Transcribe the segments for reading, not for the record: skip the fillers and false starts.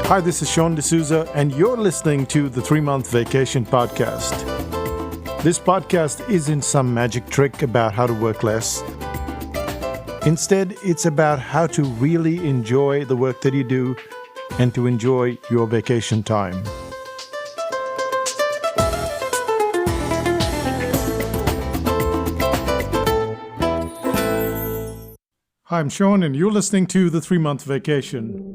Hi, this is Sean D'Souza, and you're listening to the 3-Month Vacation Podcast. This podcast isn't some magic trick about how to work less. Instead, it's about how to really enjoy the work that you do and to enjoy your vacation time. Hi, I'm Sean, and you're listening to the 3-Month Vacation.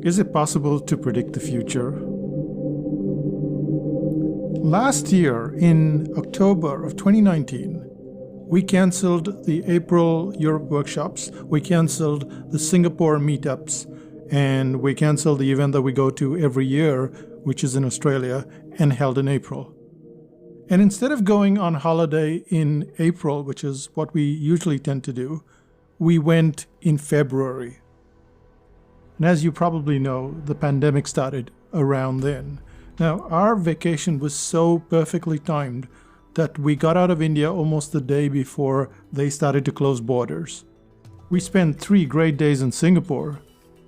Is it possible to predict the future? Last year, in October of 2019, we cancelled the April Europe workshops, we cancelled the Singapore meetups, and we cancelled the event that we go to every year, which is in Australia, and held in April. And instead of going on holiday in April, which is what we usually tend to do, we went in February. And as you probably know, the pandemic started around then. Now, our vacation was so perfectly timed that we got out of India almost the day before they started to close borders. We spent 3 great days in Singapore,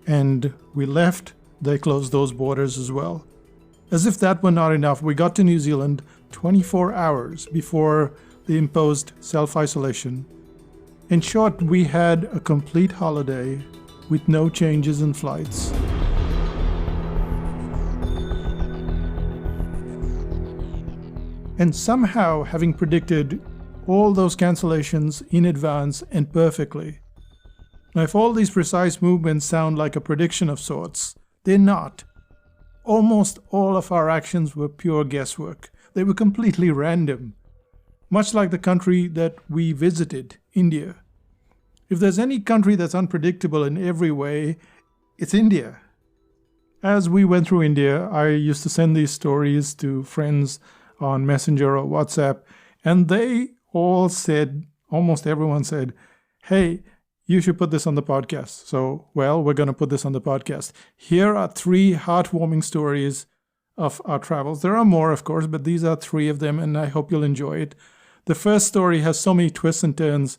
and we left, they closed those borders as well. As if that were not enough, we got to New Zealand 24 hours before they imposed self-isolation. In short, we had a complete holiday with no changes in flights. And somehow, having predicted all those cancellations in advance and perfectly. Now, if all these precise movements sound like a prediction of sorts, they're not. Almost all of our actions were pure guesswork. They were completely random, much like the country that we visited, India. If there's any country that's unpredictable in every way, it's India. As we went through India, I used to send these stories to friends on Messenger or WhatsApp, and they all said, almost everyone said, hey, you should put this on the podcast. So, well, we're going to put this on the podcast. Here are 3 heartwarming stories of our travels. There are more, of course, but these are 3 of them, and I hope you'll enjoy it. The first story has so many twists and turns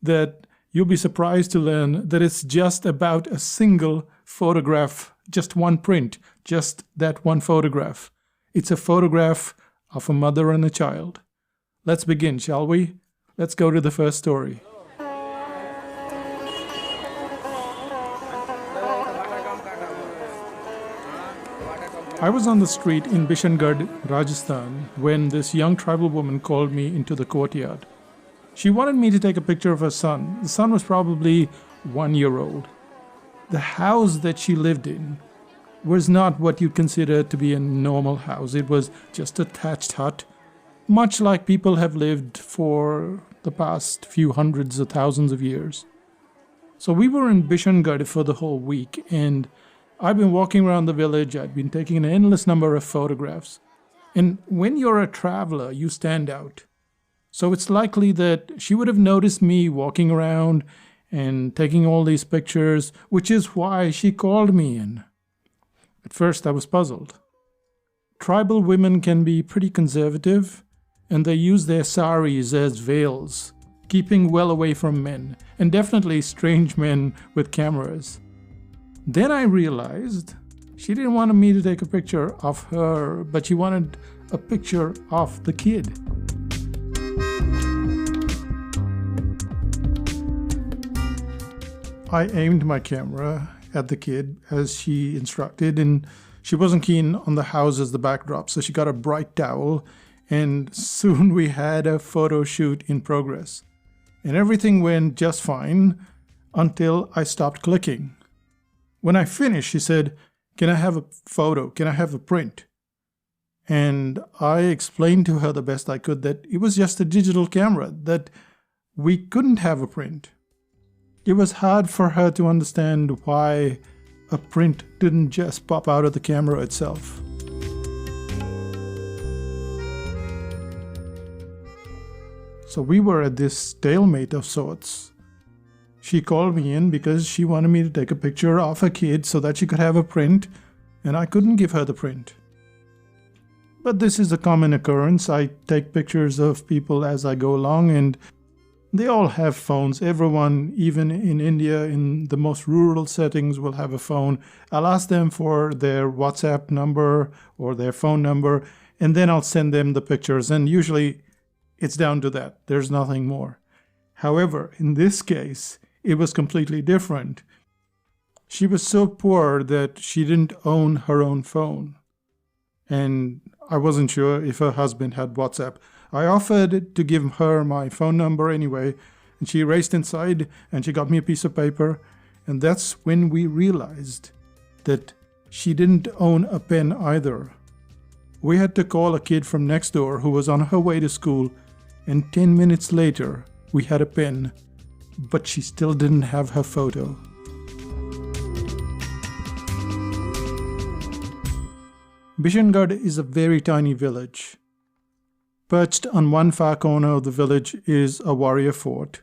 that you'll be surprised to learn that it's just about a single photograph, just one print, just that one photograph. It's a photograph of a mother and a child. Let's begin, shall we? Let's go to the first story. I was on the street in Bishangarh, Rajasthan, when this young tribal woman called me into the courtyard. She wanted me to take a picture of her son. The son was probably 1 year old. The house that she lived in was not what you'd consider to be a normal house. It was just a thatched hut, much like people have lived for the past few hundreds or thousands of years. So we were in Bishangarh for the whole week, and I'd been walking around the village. I'd been taking an endless number of photographs. And when you're a traveler, you stand out. So it's likely that she would have noticed me walking around and taking all these pictures, which is why she called me in. At first, I was puzzled. Tribal women can be pretty conservative, and they use their saris as veils, keeping well away from men, and definitely strange men with cameras. Then I realized she didn't want me to take a picture of her, but she wanted a picture of the kid. I aimed my camera at the kid as she instructed, and she wasn't keen on the house as the backdrop, so she got a bright towel, and soon we had a photo shoot in progress. And everything went just fine until I stopped clicking. When I finished, she said, "Can I have a photo? Can I have a print?" And I explained to her the best I could that it was just a digital camera, that we couldn't have a print. It was hard for her to understand why a print didn't just pop out of the camera itself. So we were at this stalemate of sorts. She called me in because she wanted me to take a picture of her kid so that she could have a print, and I couldn't give her the print. But this is a common occurrence. I take pictures of people as I go along, and They all have phones. Everyone, even in India, in the most rural settings, will have a phone. I'll ask them for their WhatsApp number or their phone number, and then I'll send them the pictures. And usually it's down to that. There's nothing more. However, in this case, it was completely different. She was so poor that she didn't own her own phone. And I wasn't sure if her husband had WhatsApp. I offered to give her my phone number anyway, and she raced inside and she got me a piece of paper. And that's when we realized that she didn't own a pen either. We had to call a kid from next door who was on her way to school, and 10 minutes later, we had a pen, but she still didn't have her photo. Bishangarh is a very tiny village. Perched on one far corner of the village is a warrior fort,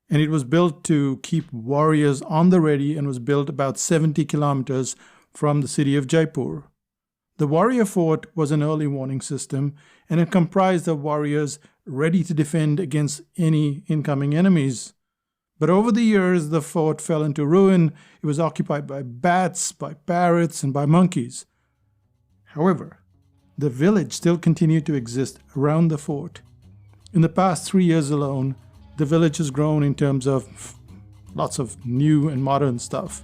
and it was built to keep warriors on the ready and was built about 70 kilometers from the city of Jaipur. The warrior fort was an early warning system, and it comprised of warriors ready to defend against any incoming enemies. But over the years, the fort fell into ruin. It was occupied by bats, by parrots, and by monkeys. However, the village still continued to exist around the fort. In the past 3 years alone, the village has grown in terms of lots of new and modern stuff.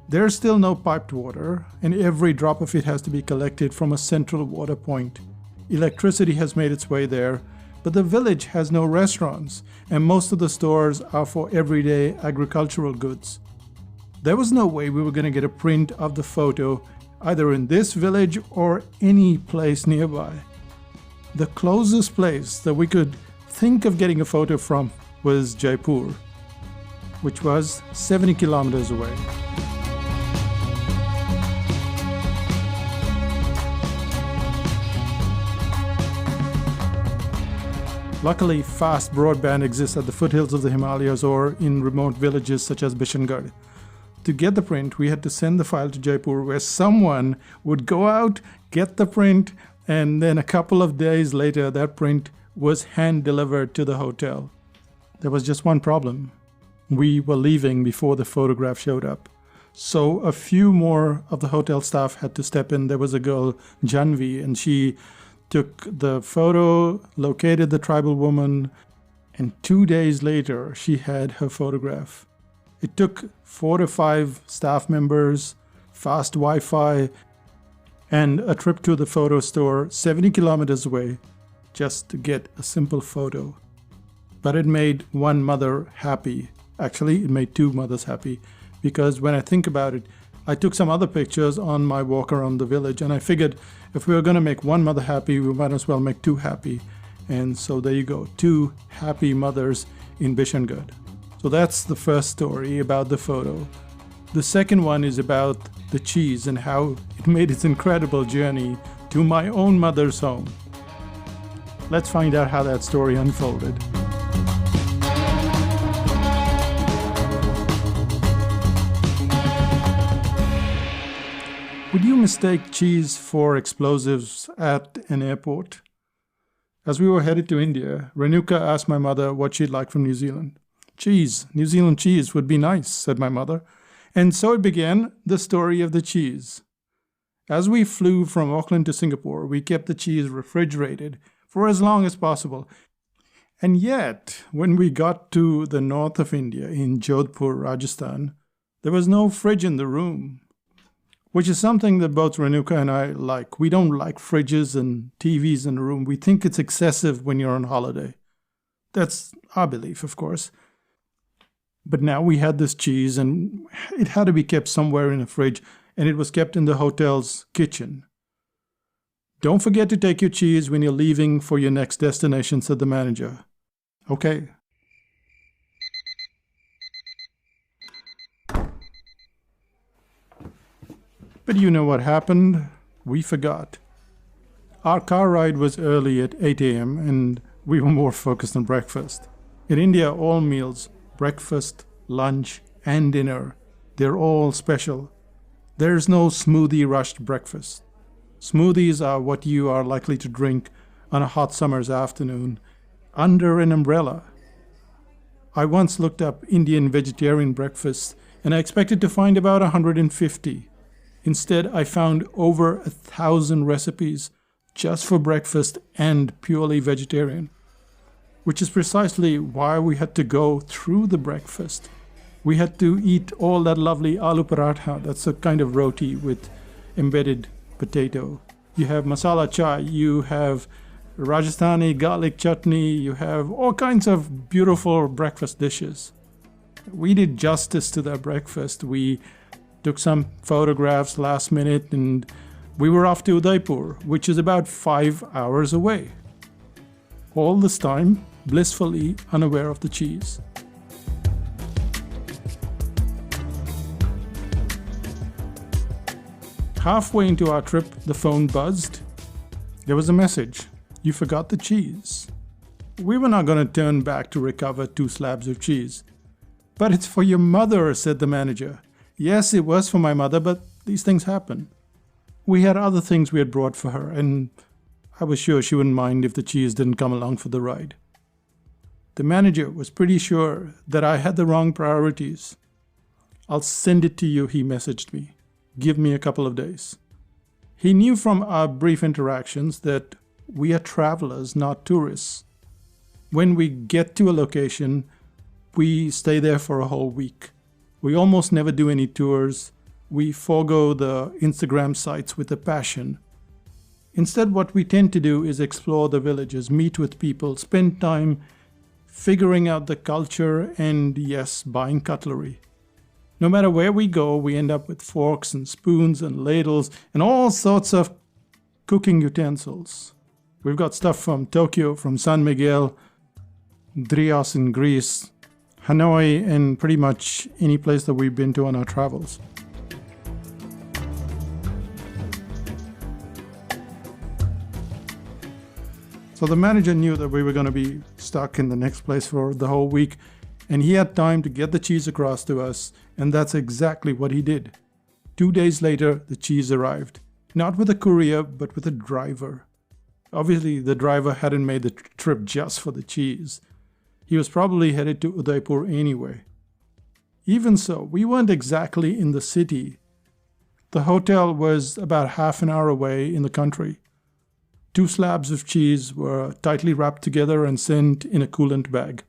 There's still no piped water, and every drop of it has to be collected from a central water point. Electricity has made its way there, but the village has no restaurants, and most of the stores are for everyday agricultural goods. There was no way we were going to get a print of the photo either in this village or any place nearby. The closest place that we could think of getting a photo from was Jaipur, which was 70 kilometers away. Luckily, fast broadband exists at the foothills of the Himalayas or in remote villages such as Bishangarh. To get the print, we had to send the file to Jaipur, where someone would go out, get the print, and then a couple of days later, that print was hand-delivered to the hotel. There was just one problem. We were leaving before the photograph showed up. So a few more of the hotel staff had to step in. There was a girl, Janvi, and she took the photo, located the tribal woman, and 2 days later, she had her photograph. It took 4 to 5 staff members, fast Wi-Fi, and a trip to the photo store 70 kilometers away just to get a simple photo. But it made one mother happy. Actually, it made 2 mothers happy, because when I think about it, I took some other pictures on my walk around the village, and I figured if we were going to make one mother happy, we might as well make 2 happy. And so there you go, 2 happy mothers in Bishangarh. So that's the first story about the photo. The second one is about the cheese and how it made its incredible journey to my own mother's home. Let's find out how that story unfolded. Would you mistake cheese for explosives at an airport? As we were headed to India, Renuka asked my mother what she'd like from New Zealand. Cheese, New Zealand cheese would be nice, said my mother. And so it began, the story of the cheese. As we flew from Auckland to Singapore, we kept the cheese refrigerated for as long as possible. And yet, when we got to the north of India, in Jodhpur, Rajasthan, there was no fridge in the room, which is something that both Renuka and I like. We don't like fridges and TVs in the room. We think it's excessive when you're on holiday. That's our belief, of course. But now we had this cheese, and it had to be kept somewhere in a fridge, and it was kept in the hotel's kitchen. Don't forget to take your cheese when you're leaving for your next destination, said the manager. Okay. But you know what happened? We forgot. Our car ride was early at 8 a.m. and we were more focused on breakfast. In India, all meals, breakfast, lunch, and dinner, they're all special. There's no smoothie rushed breakfast. Smoothies are what you are likely to drink on a hot summer's afternoon under an umbrella. I once looked up Indian vegetarian breakfasts and I expected to find about 150. Instead, I found over 1,000 recipes just for breakfast and purely vegetarian, which is precisely why we had to go through the breakfast. We had to eat all that lovely aloo paratha, that's a kind of roti with embedded potato. You have masala chai, you have Rajasthani garlic chutney, you have all kinds of beautiful breakfast dishes. We did justice to that breakfast. We took some photographs last minute and we were off to Udaipur, which is about 5 hours away. All this time, blissfully unaware of the cheese. Halfway into our trip, the phone buzzed. There was a message. You forgot the cheese. We were not going to turn back to recover 2 slabs of cheese. But it's for your mother, said the manager. Yes, it was for my mother, but these things happen. We had other things we had brought for her, and I was sure she wouldn't mind if the cheese didn't come along for the ride. The manager was pretty sure that I had the wrong priorities. I'll send it to you, he messaged me. Give me a couple of days. He knew from our brief interactions that we are travelers, not tourists. When we get to a location, we stay there for a whole week. We almost never do any tours. We forego the Instagram sites with a passion. Instead, what we tend to do is explore the villages, meet with people, spend time figuring out the culture, and yes, buying cutlery. No matter where we go, we end up with forks and spoons and ladles and all sorts of cooking utensils. We've got stuff from Tokyo, from San Miguel, Drios in Greece, Hanoi, and pretty much any place that we've been to on our travels. So the manager knew that we were going to be stuck in the next place for the whole week, and he had time to get the cheese across to us, and that's exactly what he did. 2 days later, the cheese arrived. Not with a courier, but with a driver. Obviously, the driver hadn't made the trip just for the cheese. He was probably headed to Udaipur anyway. Even so, we weren't exactly in the city. The hotel was about half an hour away in the country. 2 slabs of cheese were tightly wrapped together and sent in a coolant bag.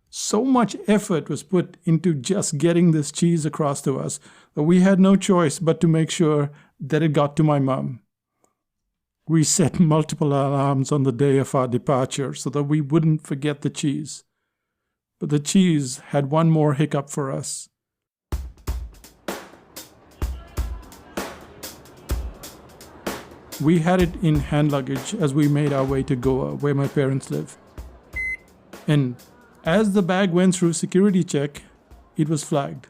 So much effort was put into just getting this cheese across to us that we had no choice but to make sure that it got to my mom. We set multiple alarms on the day of our departure so that we wouldn't forget the cheese. But the cheese had one more hiccup for us. We had it in hand luggage as we made our way to Goa, where my parents live. And as the bag went through security check, it was flagged.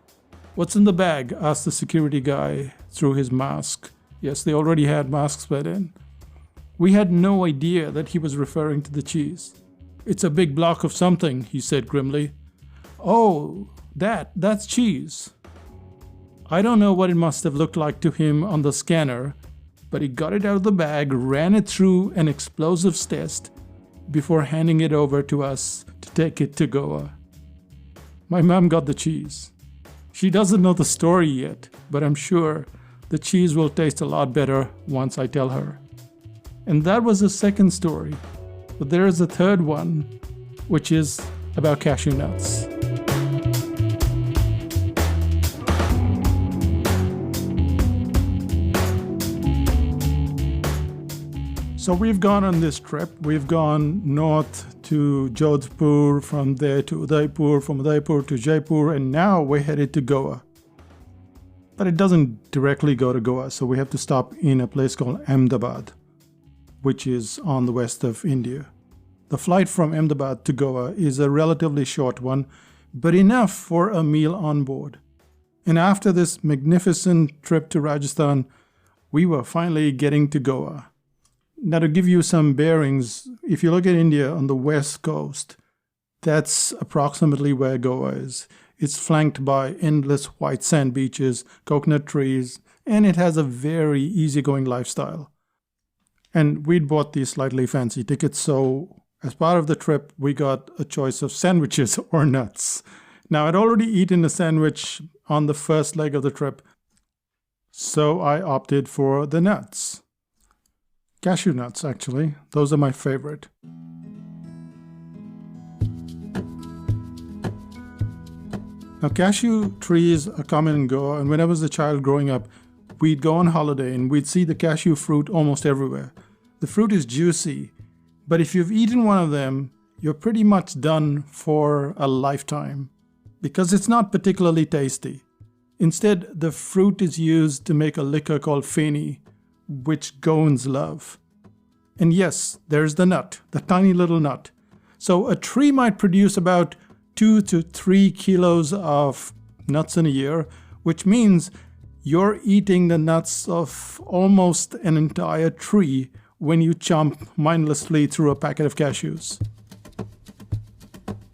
"What's in the bag?" asked the security guy through his mask. Yes, they already had masks by then. We had no idea that he was referring to the cheese. "It's a big block of something," he said grimly. "Oh, that's cheese." I don't know what it must have looked like to him on the scanner, but he got it out of the bag, ran it through an explosives test before handing it over to us to take it to Goa. My mom got the cheese. She doesn't know the story yet, but I'm sure the cheese will taste a lot better once I tell her. And that was the second story. But there is a third one, which is about cashew nuts. So we've gone on this trip. We've gone north to Jodhpur, from there to Udaipur, from Udaipur to Jaipur, and now we're headed to Goa. But it doesn't directly go to Goa, so we have to stop in a place called Ahmedabad, which is on the west of India. The flight from Ahmedabad to Goa is a relatively short one, but enough for a meal on board. And after this magnificent trip to Rajasthan, we were finally getting to Goa. Now, to give you some bearings, if you look at India on the west coast, that's approximately where Goa is. It's flanked by endless white sand beaches, coconut trees, and it has a very easygoing lifestyle. And we'd bought these slightly fancy tickets, so As part of the trip, we got a choice of sandwiches or nuts. Now, I'd already eaten a sandwich on the first leg of the trip, so I opted for the nuts. Cashew nuts, actually. Those are my favorite. Now, cashew trees come and go, and when I was a child growing up, we'd go on holiday and we'd see the cashew fruit almost everywhere. The fruit is juicy, but if you've eaten one of them, you're pretty much done for a lifetime because it's not particularly tasty. Instead, the fruit is used to make a liquor called feni, which goans love. And yes, there's the nut, the tiny little nut. So a tree might produce about 2 to 3 kilos of nuts in a year, which means you're eating the nuts of almost an entire tree when you chomp mindlessly through a packet of cashews.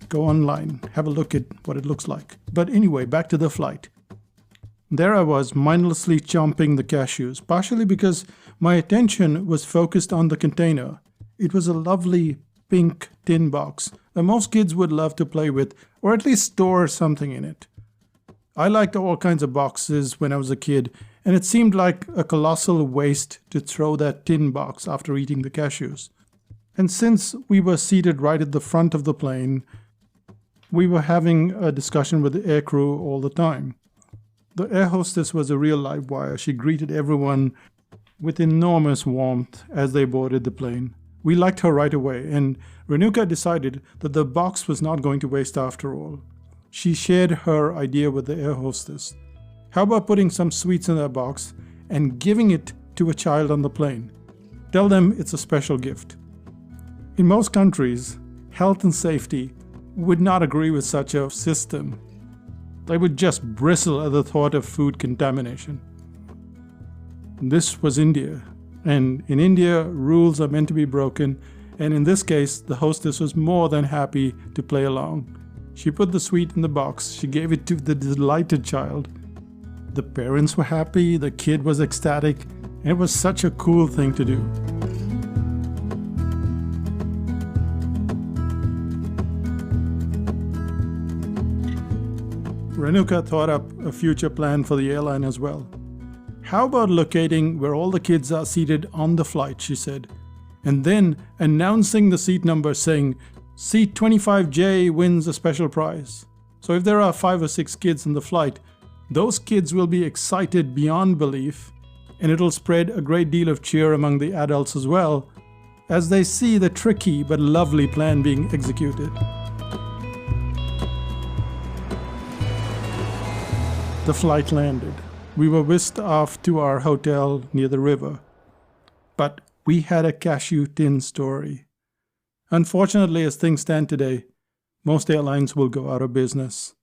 Go online, have a look at what it looks like. But anyway, back to the flight. There I was, mindlessly chomping the cashews, partially because my attention was focused on the container. It was a lovely pink tin box that most kids would love to play with, or at least store something in it. I liked all kinds of boxes when I was a kid, and it seemed like a colossal waste to throw that tin box after eating the cashews. And since we were seated right at the front of the plane, we were having a discussion with the aircrew all the time. The air hostess was a real live wire. She greeted everyone with enormous warmth as they boarded the plane. We liked her right away, and Renuka decided that the box was not going to waste after all. She shared her idea with the air hostess. How about putting some sweets in that box and giving it to a child on the plane? Tell them it's a special gift. In most countries, health and safety would not agree with such a system. They would just bristle at the thought of food contamination. This was India, and in India, rules are meant to be broken, and in this case, the hostess was more than happy to play along. She put the sweet in the box, she gave it to the delighted child. The parents were happy, the kid was ecstatic, and it was such a cool thing to do. Renuka thought up a future plan for the airline as well. How about locating where all the kids are seated on the flight, she said, and then announcing the seat number saying, seat 25J wins a special prize. So if there are 5 or 6 kids in the flight, those kids will be excited beyond belief, and it'll spread a great deal of cheer among the adults as well, as they see the tricky but lovely plan being executed. The flight landed. We were whisked off to our hotel near the river. But we had a cashew tin story. Unfortunately, as things stand today, most airlines will go out of business.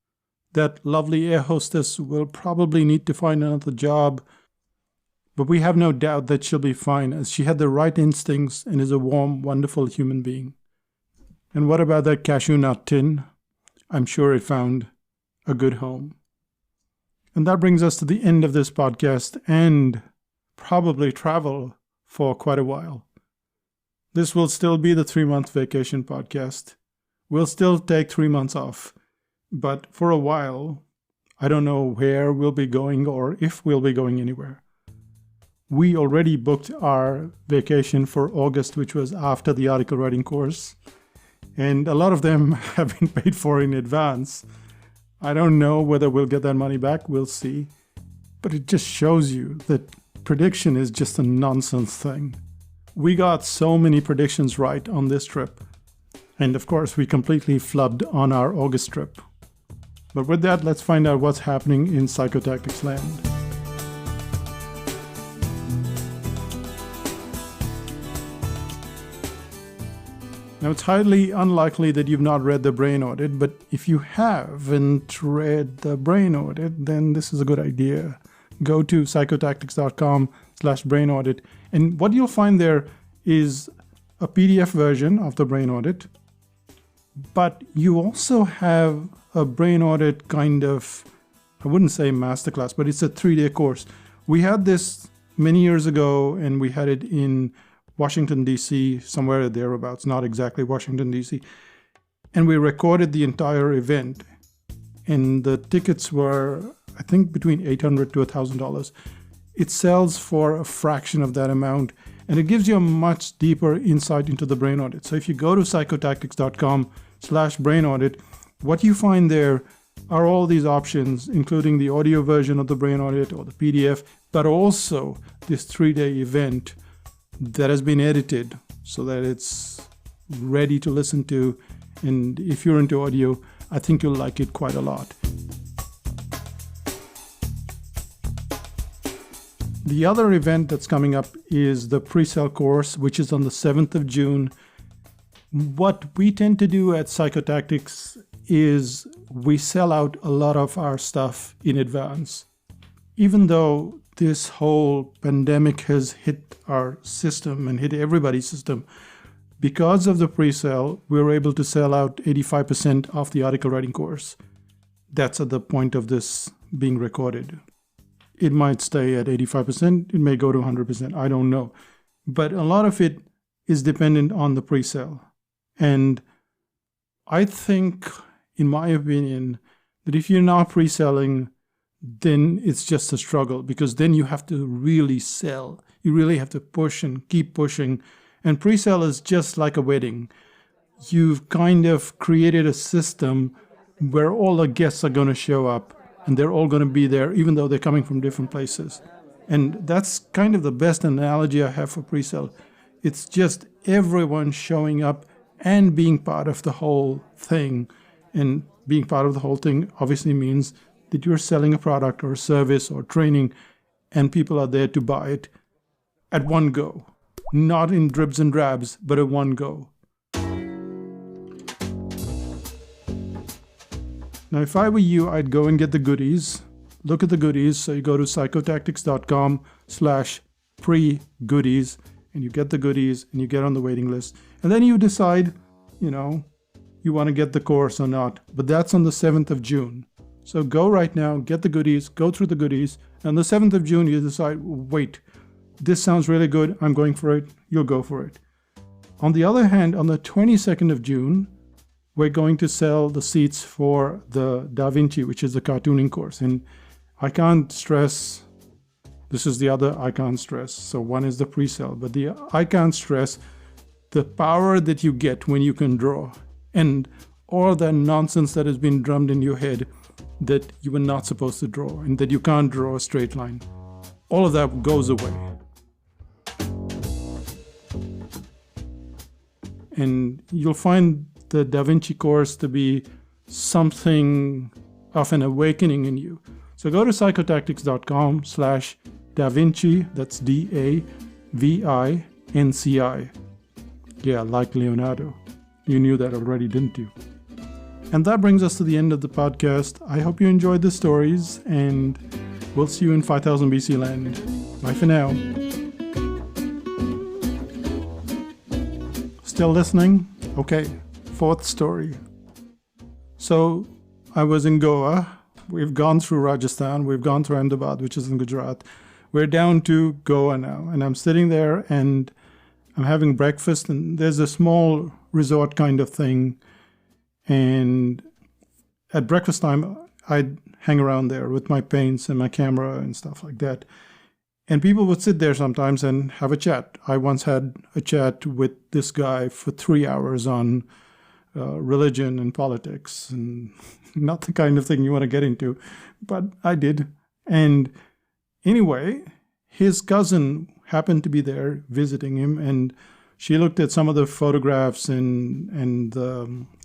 That lovely air hostess will probably need to find another job, but we have no doubt that she'll be fine, as she had the right instincts and is a warm, wonderful human being. And what about that cashew nut tin? I'm sure it found a good home. And that brings us to the end of this podcast and probably travel for quite a while. This will still be the 3-month vacation podcast. We'll still take 3 months off. But for a while, I don't know where we'll be going or if we'll be going anywhere. We already booked our vacation for August, which was after the article writing course. And a lot of them have been paid for in advance. I don't know whether we'll get that money back. We'll see. But it just shows you that prediction is just a nonsense thing. We got so many predictions right on this trip. And of course, we completely flubbed on our August trip. But with that, let's find out what's happening in Psychotactics land. Now, it's highly unlikely that you've not read the brain audit, but if you haven't read the brain audit, then this is a good idea. Go to psychotactics.com/brain audit, and what you'll find there is a PDF version of the brain audit, but you also have a brain audit kind of, I wouldn't say masterclass, but it's a 3-day course. We had this many years ago, and we had it in Washington, D.C., somewhere thereabouts, not exactly Washington, D.C. And we recorded the entire event. And the tickets were, I think, between $800 to $1,000. It sells for a fraction of that amount. And it gives you a much deeper insight into the brain audit. So if you go to psychotactics.com/brain audit, what you find there are all these options, including the audio version of the brain audit or the PDF, but also this 3-day event that has been edited so that it's ready to listen to. And if you're into audio, I think you'll like it quite a lot. The other event that's coming up is the pre-sale course, which is on the 7th of June. What we tend to do at Psychotactics is we sell out a lot of our stuff in advance. Even though this whole pandemic has hit our system and hit everybody's system, because of the pre-sale, we're able to sell out 85% of the article writing course. That's at the point of this being recorded. It might stay at 85%, it may go to 100%, I don't know. But a lot of it is dependent on the pre-sale. And I think, in my opinion, that if you're not pre-selling, then it's just a struggle, because then you have to really sell. You really have to push and keep pushing. And pre-sale is just like a wedding. You've kind of created a system where all the guests are going to show up. And they're all going to be there, even though they're coming from different places. And that's kind of the best analogy I have for pre-sale. It's just everyone showing up and being part of the whole thing. And being part of the whole thing obviously means that you're selling a product or a service or training, and people are there to buy it at one go. Not in dribs and drabs, but at one go. Now, if I were you, I'd go and get the goodies. Look at the goodies. So you go to psychotactics.com/pre-goodies, and you get the goodies and you get on the waiting list. And then you decide, you want to get the course or not. But that's on the 7th of June. So go right now, get the goodies, go through the goodies. And on the 7th of June, you decide, wait, this sounds really good. I'm going for it. You'll go for it. On the other hand, on the 22nd of June, we're going to sell the seats for the Da Vinci, which is the cartooning course. And I can't stress, this is the other I can't stress. So one is the pre-sale, but I can't stress the power that you get when you can draw, and all that nonsense that has been drummed in your head that you were not supposed to draw and that you can't draw a straight line. All of that goes away. And you'll find the Da Vinci course to be something of an awakening in you. So go to psychotactics.com/Da Vinci, that's DAVINCI. Yeah, like Leonardo. You knew that already, didn't you? And that brings us to the end of the podcast. I hope you enjoyed the stories, and we'll see you in 5000 BC land. Bye for now. Still listening? Okay. 4th story. So I was in Goa. We've gone through Rajasthan. We've gone through Ahmedabad, which is in Gujarat. We're down to Goa now. And I'm sitting there and I'm having breakfast. And there's a small resort kind of thing. And at breakfast time, I'd hang around there with my paints and my camera and stuff like that. And people would sit there sometimes and have a chat. I once had a chat with this guy for 3 hours on religion and politics, and not the kind of thing you want to get into, but I did. And anyway, his cousin happened to be there visiting him, and she looked at some of the photographs and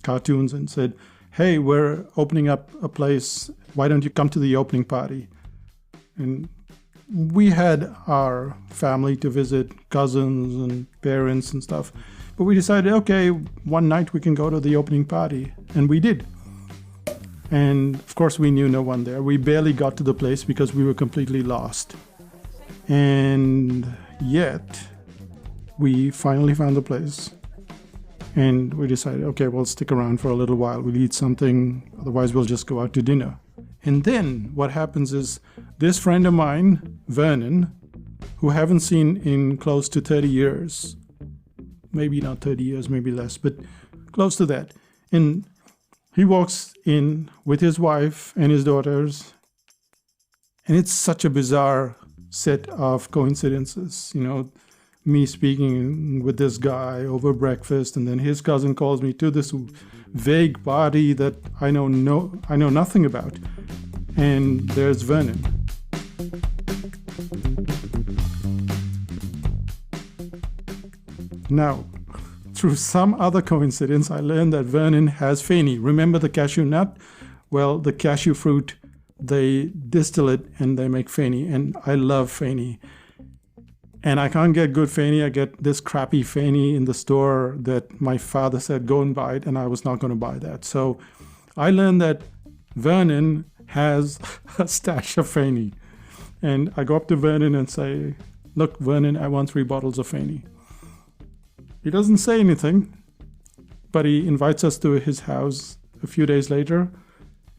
cartoons and said, "Hey, we're opening up a place. Why don't you come to the opening party?" And we had our family to visit, cousins and parents and stuff. But we decided, okay, one night we can go to the opening party. And we did. And of course, we knew no one there. We barely got to the place because we were completely lost. And yet, we finally found the place. And we decided, okay, we'll stick around for a little while. We'll eat something. Otherwise, we'll just go out to dinner. And then what happens is this friend of mine, Vernon, who I haven't seen in close to 30 years, maybe not 30 years, maybe less, but close to that. And he walks in with his wife and his daughters, and it's such a bizarre set of coincidences. Me speaking with this guy over breakfast, and then his cousin calls me to this vague party that I know nothing about. And there's Vernon. Now, through some other coincidence, I learned that Vernon has feni. Remember the cashew nut? Well, the cashew fruit, they distill it and they make feni. And I love feni. And I can't get good feni. I get this crappy feni in the store that my father said, go and buy it. And I was not going to buy that. So I learned that Vernon has a stash of feni. And I go up to Vernon and say, look, Vernon, I want 3 bottles of feni. He doesn't say anything, but he invites us to his house a few days later.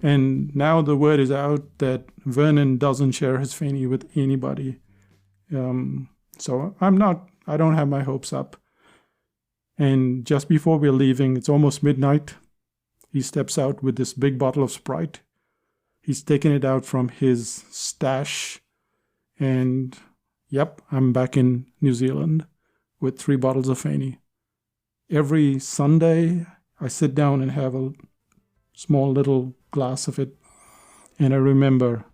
And now the word is out that Vernon doesn't share his feni with anybody. So I don't have my hopes up. And just before we're leaving, it's almost midnight. He steps out with this big bottle of Sprite. He's taken it out from his stash. And yep, I'm back in New Zealand with 3 bottles of feni. Every Sunday, I sit down and have a small little glass of it. And I remember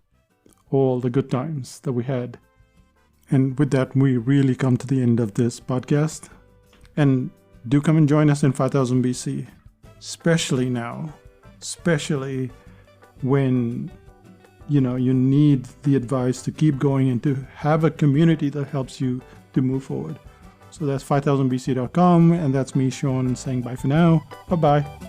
all the good times that we had. And with that, we really come to the end of this podcast. And do come and join us in 5000 BC, especially now, especially when, you need the advice to keep going and to have a community that helps you to move forward. So that's 5000bc.com, and that's me, Sean, saying bye for now. Bye-bye.